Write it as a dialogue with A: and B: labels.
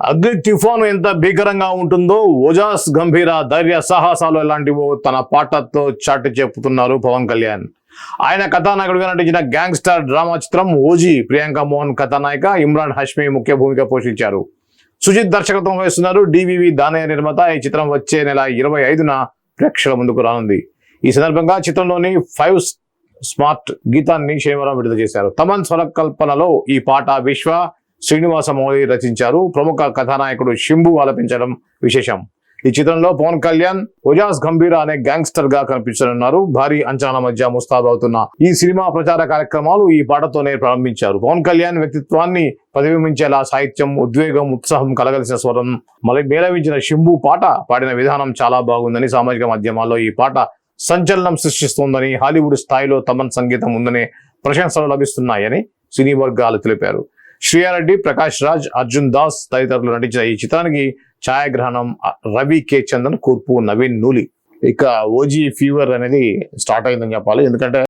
A: అగ్ని తుఫాను ఎంత భీకరంగా ఉంటుందో ఓజాస్ గంభీర ధైర్య సాహసాలు ఎలాంటివో తన పాటతో చాటి చెప్పుతున్నారు పవన్ కళ్యాణ్. ఆయన కథానాయకుడిగా నటించిన గ్యాంగ్స్టర్ డ్రామా చిత్రం ఓజీ. ప్రియాంక మోహన్ కథానాయిక, ఇమ్రాన్ హష్మి ముఖ్య భూమిక పోషించారు. సుజిత్ దర్శకత్వం వహిస్తున్నారు. డివివి దానయ్య నిర్మాత. ఈ చిత్రం వచ్చే నెల 25న ప్రేక్షకుల ముందుకు రానుంది. ఈ సందర్భంగా చిత్రంలోని 5 స్మార్ట్ గీతాన్ని శనివారం విడుదల చేశారు. తమన్ స్వరకల్పనలో ఈ పాట విశ్వ శ్రీనివాస మౌళి రచించారు. ప్రముఖ కథానాయకుడు శంభు ఆలపించడం విశేషం. ఈ చిత్రంలో పవన్ కళ్యాణ్ ఓజాస్ గంభీర అనే గ్యాంగ్స్టర్ గా కనిపించనున్నారు. భారీ అంచనాల మధ్య ముస్తాబవుతున్న ఈ సినిమా ప్రచార కార్యక్రమాలు ఈ పాటతోనే ప్రారంభించారు. పవన్ కళ్యాణ్ వ్యక్తిత్వాన్ని ప్రతిబింబించేలా సాహిత్యం, ఉద్వేగం, ఉత్సాహం కలగలిసిన స్వరం మేళవించిన శంభు పాట పాడిన విధానం చాలా బాగుందని, సామాజిక మాధ్యమాల్లో ఈ పాట సంచలనం సృష్టిస్తోందని, హాలీవుడ్ స్థాయిలో తమన్ సంగీతం ఉందనే ప్రశంసలు లభిస్తున్నాయని సినీ వర్గాలు తెలిపారు. శ్రీయారెడ్డి, ప్రకాష్ రాజ్, అర్జున్ దాస్ తదితరులు నటించిన ఈ చిత్రానికి ఛాయాగ్రహణం రవి కే చందన్, కూర్పు నవీన్ నూలి. ఇక ఓజీ ఫీవర్ అనేది స్టార్ట్ అయిందని చెప్పాలి. ఎందుకంటే